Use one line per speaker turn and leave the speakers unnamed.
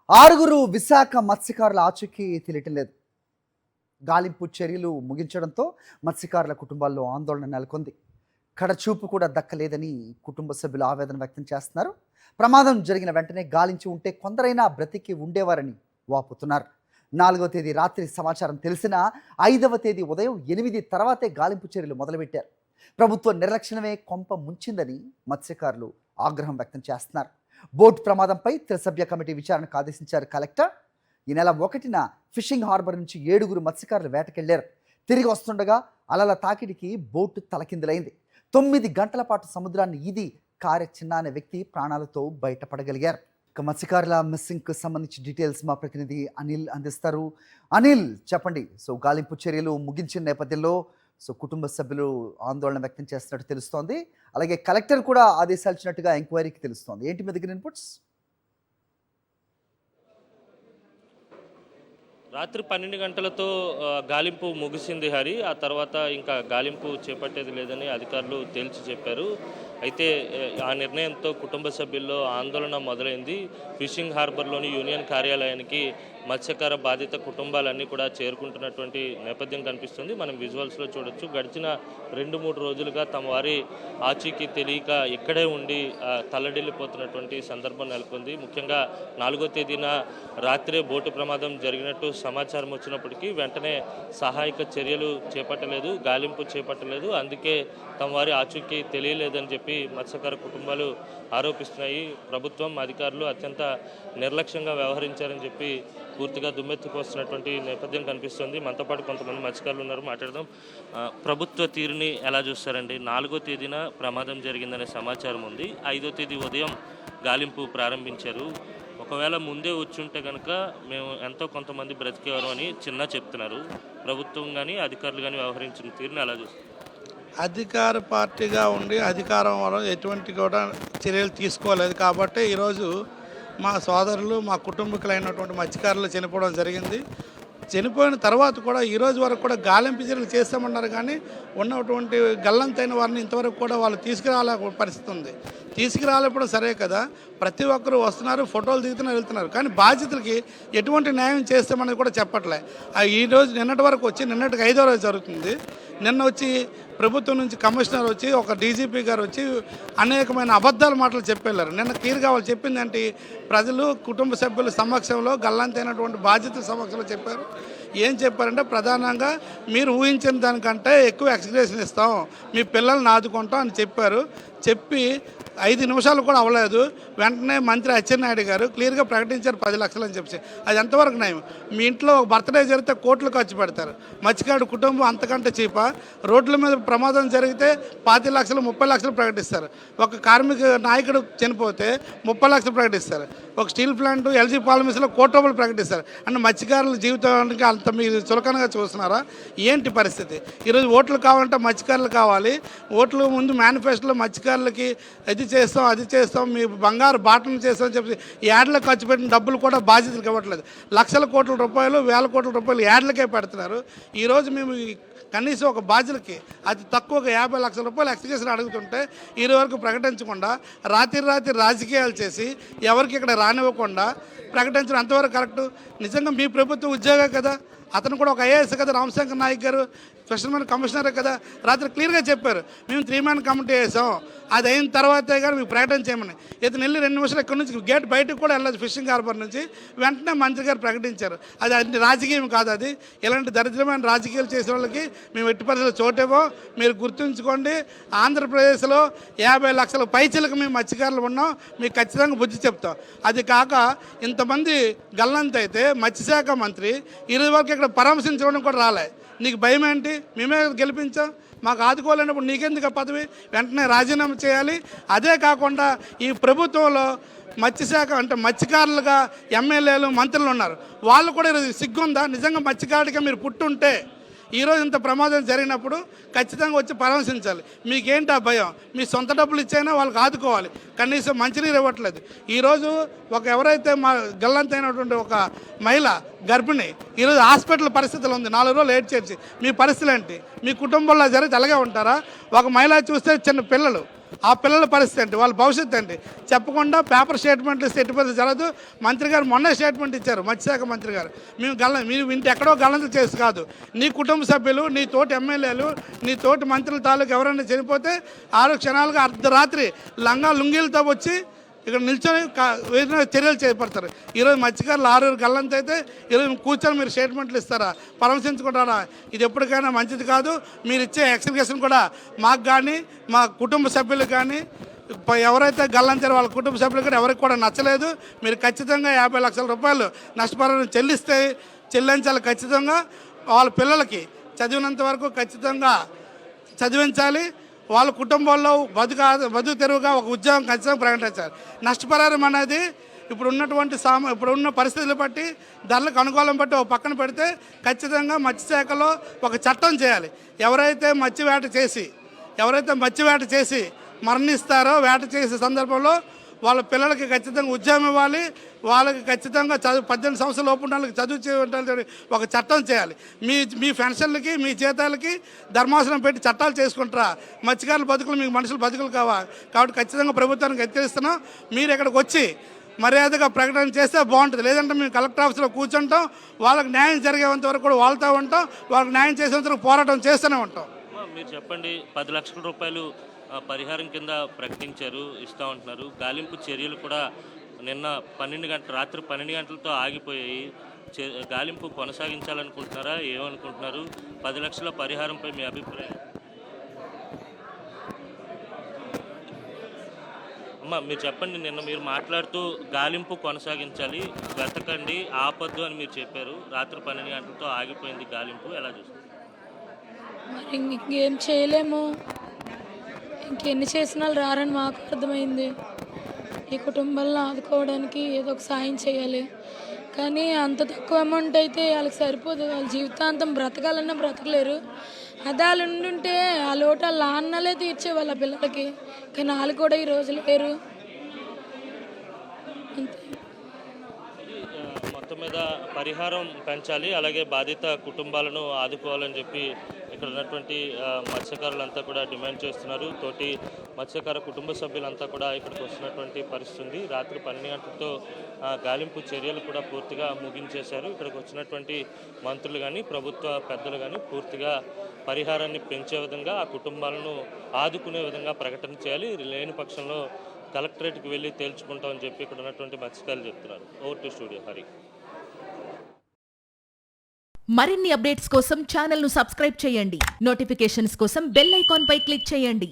ఆరుగురు విశాఖ మత్స్యకారుల ఆచూకీ తెలియటం లేదు. గాలింపు చర్యలు ముగించడంతో మత్స్యకారుల కుటుంబాల్లో ఆందోళన నెలకొంది. కడచూపు కూడా దక్కలేదని కుటుంబ సభ్యులు ఆవేదన వ్యక్తం చేస్తున్నారు. ప్రమాదం జరిగిన వెంటనే గాలించి ఉంటే కొందరైనా బ్రతికి ఉండేవారని వాపోతున్నారు. 4వ తేదీ రాత్రి సమాచారం తెలిసినా 5వ తేదీ ఉదయం 8 తర్వాతే గాలింపు చర్యలు మొదలుపెట్టారు. ప్రభుత్వ నిర్లక్ష్యమే కొంప ముంచిందని మత్స్యకారులు ఆగ్రహం వ్యక్తం చేస్తున్నారు. బోట్ ప్రమాదంపై త్రిసభ్య కమిటీ విచారణకు ఆదేశించారు కలెక్టర్. ఈ నెల 1న ఫిషింగ్ హార్బర్ నుంచి 7గురు మత్స్యకారులు వేటకెళ్లారు. తిరిగి వస్తుండగా అలల తాకిడికి బోటు తలకిందులైంది. 9 గంటల పాటు సముద్రాన్ని ఈది చిన్న అనే వ్యక్తి ప్రాణాలతో బయటపడగలిగారు. ఇక మత్స్యకారుల మిస్సింగ్కు సంబంధించి డీటెయిల్స్ మా ప్రతినిధి అనిల్ అందిస్తారు. అనిల్, చెప్పండి. గాలింపు చర్యలు ముగించిన నేపథ్యంలో కుటుంబ సభ్యులు ఆందోళన వ్యక్తం చేస్తున్నట్టు తెలుస్తోంది. అలాగే కలెక్టర్ కూడా ఆదేశాలు ఇచ్చినట్టుగా ఎంక్వైరీకి తెలుస్తోంది. ఏంటి మీ దగ్గర ఇన్పుట్స్?
రాత్రి 12 గంటలతో గాలింపు ముగిసింది హరి. ఆ తర్వాత ఇంకా గాలింపు చేపట్టేది లేదని అధికారులు తేల్చి చెప్పారు. అయితే ఆ నిర్ణయంతో కుటుంబ సభ్యుల్లో ఆందోళన మొదలైంది. ఫిషింగ్ హార్బర్లోని యూనియన్ కార్యాలయానికి మత్స్యకార బాధిత కుటుంబాలన్నీ కూడా చేరుకుంటున్నటువంటి నేపథ్యం కనిపిస్తుంది. మనం విజువల్స్లో చూడొచ్చు. గడిచిన 2-3 రోజులుగా తమ వారి ఆచూకీ తెలియక ఇక్కడే ఉండి తల్లడిల్లిపోతున్నటువంటి సందర్భం నెలకొంది. ముఖ్యంగా 4వ తేదీన రాత్రే బోటు ప్రమాదం జరిగినట్టు సమాచారం వచ్చినప్పటికీ వెంటనే సహాయక చర్యలు చేపట్టలేదు, గాలింపు చేపట్టలేదు. అందుకే తమ వారి ఆచూకీ తెలియలేదని చెప్పి మత్స్యకార కుటుంబాలు ఆరోపిస్తున్నాయి. ప్రభుత్వం అధికారులు అత్యంత నిర్లక్ష్యంగా వ్యవహరించారని చెప్పి పూర్తిగా దుమ్మెత్తిపోస్తున్నటువంటి నేపథ్యం కనిపిస్తుంది. మనతో పాటు కొంతమంది మత్స్యకారులు ఉన్నారు, మాట్లాడదాం. ప్రభుత్వ తీరుని ఎలా చూస్తారండి? 4వ తేదీన ప్రమాదం జరిగిందనే సమాచారం ఉంది. 5వ తేదీ ఉదయం గాలింపు ప్రారంభించారు. ఒకవేళ ముందే వచ్చుంటే కనుక మేము ఎంతో కొంతమంది బ్రతికేవారు అని చెప్తున్నారు. ప్రభుత్వం కానీ అధికారులు కానీ వ్యవహరించిన తీరుని ఎలా చూస్తారు?
అధికార పార్టీగా ఉండి అధికారం వల్ల ఎటువంటి కూడా చర్యలు తీసుకోలేదు కాబట్టి ఈరోజు మా సోదరులు, మా కుటుంబీకులైనటువంటి మత్స్యకారులు చనిపోవడం జరిగింది. చనిపోయిన తర్వాత కూడా ఈరోజు వరకు కూడా గాలింపు చర్యలు చేస్తామన్నారు, కానీ ఉన్నటువంటి గల్లంతైన వారిని ఇంతవరకు కూడా వాళ్ళు తీసుకురాలే పరిస్థితి ఉంది. తీసుకురాలేప్పుడు సరే కదా, ప్రతి ఒక్కరు వస్తున్నారు, ఫోటోలు దిగుతున్నారు, వెళ్తున్నారు, కానీ బాధ్యతలకి ఎటువంటి న్యాయం చేస్తామనేది కూడా చెప్పట్లే. ఈరోజు నిన్నటి వరకు వచ్చి నిన్నటికి 5వ రోజు జరుగుతుంది. నిన్న వచ్చి ప్రభుత్వం నుంచి కమిషనర్ వచ్చి, ఒక డీజీపీ గారు వచ్చి అనేకమైన అబద్ధాల మాటలు చెప్పేళ్ళారు. నిన్న క్లియర్గా వాళ్ళు చెప్పిందంటే ప్రజలు, కుటుంబ సభ్యుల సమక్షంలో, గల్లంతైనటువంటి బాధ్యతల సమక్షంలో చెప్పారు. ఏం చెప్పారంటే ప్రధానంగా మీరు ఊహించిన దానికంటే ఎక్కువ ఎక్స్గ్రేషన్ ఇస్తాం, మీ పిల్లల్ని ఆదుకుంటాం అని చెప్పారు. చెప్పి 5 నిమిషాలు కూడా అవ్వలేదు, వెంటనే మంత్రి అచ్చెన్నాయుడు గారు క్లియర్గా ప్రకటించారు 10 లక్షలు అని చెప్పి. అది ఎంతవరకు నయం? మీ ఇంట్లో ఒక బర్త్డే జరిగితే కోట్లు ఖర్చు పెడతారు, మత్స్యకారుడు కుటుంబం అంతకంటే చీపా. రోడ్ల మీద ప్రమాదం జరిగితే 25 లక్షలు 30 లక్షలు ప్రకటిస్తారు. ఒక కార్మిక నాయకుడు చనిపోతే 30 లక్షలు ప్రకటిస్తారు. ఒక స్టీల్ ప్లాంట్, ఎల్జీ పాలిమర్స్లో కోటి రూపాయలు ప్రకటిస్తారు. అంటే మత్స్యకారుల జీవితానికి అంత మీరు చులకనగా చూస్తున్నారా? ఏంటి పరిస్థితి? ఈరోజు ఓట్లు కావాలంటే మత్స్యకారులు కావాలి. ఓట్లు ముందు మేనిఫెస్టోలో మత్స్యకారులకి అది చేస్తాం, మీ బంగారు బాటను చేస్తామని చెప్పి యాడ్లకు ఖర్చు పెట్టిన డబ్బులు కూడా బాధ్యతలకు ఇవ్వట్లేదు. లక్షల కోట్ల రూపాయలు, వేల కోట్ల రూపాయలు యాడ్లకే పెడుతున్నారు. ఈరోజు మేము కనీసం ఒక బాధ్యులకి అతి తక్కువగా 50 లక్షల రూపాయలు ఎక్స్గ్రేషన్ అడుగుతుంటే ఈరోజు వరకు ప్రకటించకుండా రాత్రి రాజకీయాలు చేసి ఎవరికి ఇక్కడ రానివ్వకుండా ప్రకటించడం ఎంతవరకు కరెక్టు? నిజంగా మీ ప్రభుత్వ ఉద్యోగం కదా, అతను కూడా ఒక ఐఏఎస్ కదా, రామశంకర్ నాయక్ గారు స్పెషల్ కమిషనర్ కదా. రాత్రి క్లియర్గా చెప్పారు, మేము 3 మ్యాన్ కమిటీ వేసాం, అది అయిన తర్వాతే కానీ మీకు ప్రకటన చేయమని. ఇతను వెళ్ళి 2 నిమిషాలు ఇక్కడ నుంచి గేట్ బయటకు కూడా వెళ్ళదు ఫిషింగ్ హార్బర్ నుంచి. వెంటనే మంత్రి గారు ప్రకటించారు. అది రాజకీయం కాదు. అది ఇలాంటి దరిద్రమైన రాజకీయాలు చేసే వాళ్ళకి మేము ఎట్టి పరిస్థితుల్లో చోటేవో మీరు గుర్తుంచుకోండి. ఆంధ్రప్రదేశ్లో 50 లక్షల పైచలకు మేము మత్స్యకారులు ఉన్నాం, మీకు ఖచ్చితంగా బుద్ధి చెప్తాం. అది కాక ఇంతమంది గల్లంతైతే మత్స్యశాఖ మంత్రి ఈరోజు వరకు ఇక్కడ పరామర్శించడం కూడా రాలే. నీకు భయం ఏంటి? మేమే గెలిపించాం, మాకు ఆదుకోలేనప్పుడు నీకెందుకు పదవి? వెంటనే రాజీనామా చేయాలి. అదే కాకుండా ఈ ప్రభుత్వంలో మత్స్యశాఖ అంటే మత్స్యకారులుగా ఎమ్మెల్యేలు, మంత్రులు ఉన్నారు. వాళ్ళు కూడా ఈరోజు సిగ్గుందా? నిజంగా మత్స్యకారుడిగా మీరు పుట్టుంటే ఈరోజు ఇంత ప్రమాదం జరిగినప్పుడు ఖచ్చితంగా వచ్చి పరామర్శించాలి. మీకేంటి ఆ భయం? మీ సొంత డబ్బులు ఇచ్చైనా వాళ్ళకి ఆదుకోవాలి, కనీసం మంచినీరు ఇవ్వట్లేదు. ఈరోజు ఎవరైతే మా గల్లంతైనటువంటి ఒక మహిళ గర్భిణి ఈరోజు హాస్పిటల్ పరిస్థితులు ఉంది, 4 రోజులు ఏడ్ చేర్చి. మీ పరిస్థితులు ఏంటి? మీ కుటుంబంలో జరిగితే అలాగే ఉంటారా? ఒక మహిళ చూస్తే చిన్న పిల్లలు, ఆ పిల్లల పరిస్థితి అండి, వాళ్ళ భవిష్యత్తు అండి. చెప్పకుండా పేపర్ స్టేట్మెంట్లు ఇస్తే ఎటువంటి జరగదు. మంత్రి గారు మొన్న స్టేట్మెంట్ ఇచ్చారు, మత్స్యశాఖ మంత్రి గారు. మీరు ఇంటి ఎక్కడో గల్లంత చేసి కాదు, నీ కుటుంబ సభ్యులు, నీ తోటి ఎమ్మెల్యేలు, నీ తోటి మంత్రుల తాలూకు ఎవరైనా చనిపోతే 6 క్షణాలుగా అర్ధరాత్రి లుంగీలతో వచ్చి ఇక్కడ నిల్చొని వేరే చర్యలు చేపడతారు. ఈరోజు మత్స్యకారులు 6 గల్లంత అయితే ఈరోజు కూర్చొని మీరు స్టేట్మెంట్లు ఇస్తారా, పరామర్శించుకుంటారా? ఇది ఎప్పటికైనా మంచిది కాదు. మీరు ఇచ్చే ఎక్స్ప్లికేషన్ కూడా మాకు కానీ మా కుటుంబ సభ్యులకు కానీ ఎవరైతే గల్లంతారో వాళ్ళ కుటుంబ సభ్యులు కూడా ఎవరికి కూడా నచ్చలేదు. మీరు ఖచ్చితంగా 50 లక్షల రూపాయలు నష్టపరిహారం చెల్లించాలి. ఖచ్చితంగా వాళ్ళ పిల్లలకి చదివినంత వరకు ఖచ్చితంగా చదివించాలి. వాళ్ళ కుటుంబాల్లో బతుకు తెరువుగా ఒక ఉద్యోగం ఖచ్చితంగా ప్రకటించాలి. నష్టపరిహారం అనేది ఇప్పుడున్న పరిస్థితులు బట్టి, ధరలకు అనుకూలం బట్టి ఒక పక్కన పెడితే ఖచ్చితంగా మత్స్యశాఖలో ఒక చట్టం చేయాలి. ఎవరైతే మత్స్యవేట చేసి మరణిస్తారో, వేట చేసే సందర్భంలో వాళ్ళ పిల్లలకి ఖచ్చితంగా ఉద్యోగం ఇవ్వాలి. వాళ్ళకి ఖచ్చితంగా 18 సంవత్సరాల లోపు ఉన్న వాళ్ళకి చదువు చేయాలి. ఒక చట్టం చేయాలి. మీ పెన్షన్లకి, మీ జీతాలకి ధర్మాసనం పెట్టి చట్టాలు చేసుకుంటారా? మత్స్యకారుల బతుకులు మీకు మనుషుల బతుకులు కాబట్టి ఖచ్చితంగా ప్రభుత్వానికి హెచ్చరిస్తున్నాం. మీరు ఇక్కడికి వచ్చి మర్యాదగా ప్రకటన చేస్తే బాగుంటుంది. లేదంటే మేము కలెక్టర్ ఆఫీస్లో కూర్చుంటాం, వాళ్ళకి న్యాయం జరిగేంత వరకు కూడా వాళ్ళతో ఉంటాం, వాళ్ళకి న్యాయం చేసేంత వరకు పోరాటం చేస్తూనే ఉంటాం.
మీరు చెప్పండి, 10 లక్షల రూపాయలు పరిహారం కింద ప్రకటించారు, ఇస్తూ ఉంటున్నారు. గాలింపు చర్యలు కూడా నిన్న రాత్రి 12 గంటలతో ఆగిపోయాయి. గాలింపు కొనసాగించాలనుకుంటున్నారా, ఏమనుకుంటున్నారు? 10 లక్షల పరిహారంపై మీ అభిప్రాయం? అమ్మ మీరు చెప్పండి, నిన్న మీరు మాట్లాడుతూ గాలింపు కొనసాగించాలి, వెతకండి, ఆపొద్దు అని మీరు చెప్పారు. రాత్రి 12 గంటలతో ఆగిపోయింది గాలింపు, ఎలా చూస్తారు?
మరి ఇంకేం చేయలేము, ఇంకెన్ని చేసినా రారని మాకు అర్థమైంది. ఈ కుటుంబాలను ఆదుకోవడానికి ఏదో ఒక సాయం చేయాలి. కానీ అంత తక్కువ అమౌంట్ అయితే వాళ్ళకి సరిపోదు. వాళ్ళ జీవితాంతం బ్రతకాలన్నా బ్రతకలేరు. అదే వాళ్ళు ఉండుంటే ఆ లోటు వాళ్ళ నాన్నలే తీర్చే వాళ్ళ పిల్లలకి. కానీ వాళ్ళు కూడా ఈ రోజు లేరు. అంతే.
మొత్తం మీద పరిహారం పెంచాలి, అలాగే బాధిత కుటుంబాలను ఆదుకోవాలని చెప్పి ఇక్కడ ఉన్నటువంటి మత్స్యకారులంతా కూడా డిమాండ్ చేస్తున్నారు. తోటి మత్స్యకార కుటుంబ సభ్యులంతా కూడా ఇక్కడికి వస్తున్నటువంటి పరిస్థితి ఉంది. రాత్రి 12 గంటలతో గాలింపు చర్యలు కూడా పూర్తిగా ముగించేశారు. ఇక్కడికి వచ్చినటువంటి మంత్రులు కానీ, ప్రభుత్వ పెద్దలు కానీ పూర్తిగా పరిహారాన్ని పెంచే విధంగా, ఆ కుటుంబాలను ఆదుకునే విధంగా ప్రకటన చేయాలి. లేని పక్షంలో కలెక్టరేట్కి వెళ్ళి తేల్చుకుంటామని చెప్పి ఇక్కడ ఉన్నటువంటి మత్స్యకారులు చెప్తున్నారు. Over to studio, Hari.
మరిన్ని అప్డేట్స్ కోసం ఛానల్ను సబ్స్క్రైబ్ చేయండి. నోటిఫికేషన్స్ కోసం బెల్ ఐకాన్ పై క్లిక్ చేయండి.